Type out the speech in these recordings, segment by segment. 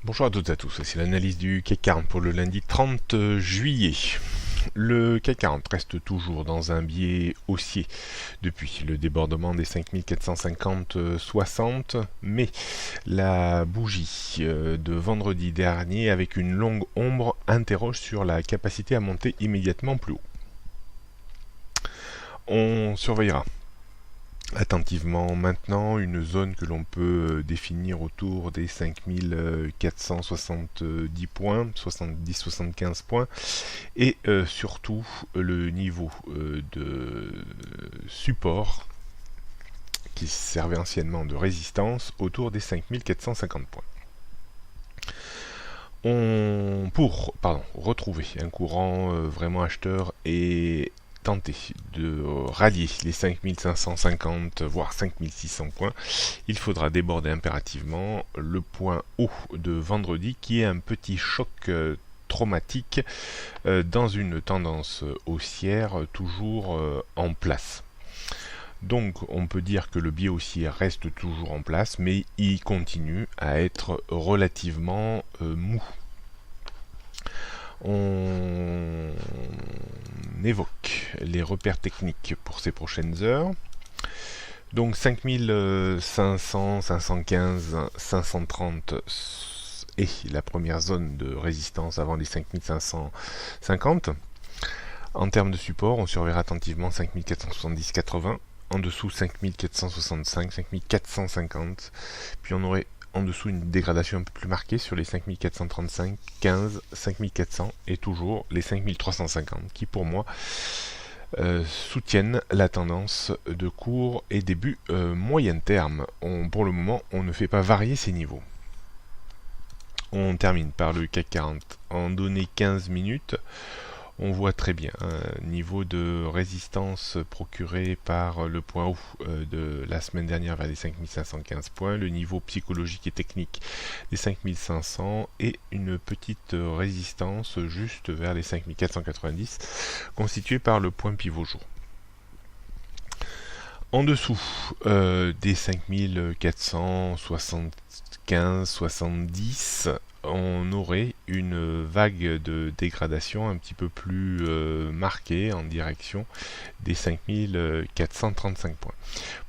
Bonjour à toutes et à tous, c'est l'analyse du CAC 40 pour le lundi 30 juillet. Le CAC 40 reste toujours dans un biais haussier depuis le débordement des 5450-60, mais la bougie de vendredi dernier avec une longue ombre interroge sur la capacité à monter immédiatement plus haut. On surveillera attentivement maintenant une zone que l'on peut définir autour des 5470 points, 70-75 points, et surtout le niveau de support qui servait anciennement de résistance autour des 5450 points. Pour retrouver un courant vraiment acheteur et tenter de rallier les 5550 voire 5600 points, il faudra déborder impérativement le point haut de vendredi qui est un petit choc traumatique dans une tendance haussière toujours en place. Donc on peut dire que le biais haussier reste toujours en place, mais il continue à être relativement mou. On évoque les repères techniques pour ces prochaines heures. Donc 5500, 515, 530 est la première zone de résistance avant les 5550. En termes de support, on surveillera attentivement 5470-80, en dessous 5465, 5450, puis on aurait en dessous une dégradation un peu plus marquée sur les 5435, 15, 5400 et toujours les 5350 qui pour moi soutiennent la tendance de court et début moyen terme. Pour le moment, on ne fait pas varier ces niveaux. On termine par le CAC 40 en données 15 minutes. On voit très bien un niveau de résistance procuré par le point haut de la semaine dernière vers les 5515 points, le niveau psychologique et technique des 5500 et une petite résistance juste vers les 5490 constituée par le point pivot jour. En dessous des 5475-70, on aurait une vague de dégradation un petit peu plus marquée en direction des 5435 points.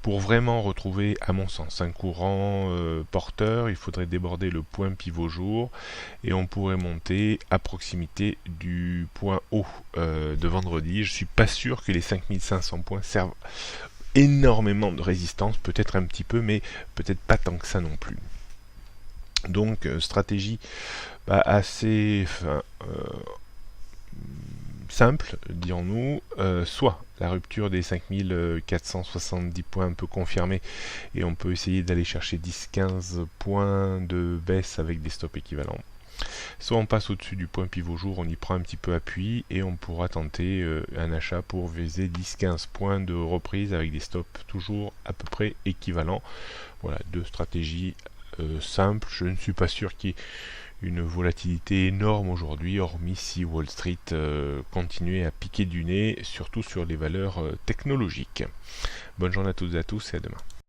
Pour vraiment retrouver, à mon sens, un courant porteur, il faudrait déborder le point pivot jour et on pourrait monter à proximité du point haut de vendredi. Je suis pas sûr que les 5500 points servent énormément de résistance, peut-être un petit peu, mais peut-être pas tant que ça non plus. Donc stratégie assez simple, dirons-nous, soit la rupture des 5470 points un peu confirmée et on peut essayer d'aller chercher 10-15 points de baisse avec des stops équivalents. Soit on passe au-dessus du point pivot jour, on y prend un petit peu appui et on pourra tenter un achat pour viser 10-15 points de reprise avec des stops toujours à peu près équivalents. Voilà, deux stratégies simples. Je ne suis pas sûr qu'il y ait une volatilité énorme aujourd'hui, hormis si Wall Street continuait à piquer du nez, surtout sur les valeurs technologiques. Bonne journée à toutes et à tous et à demain.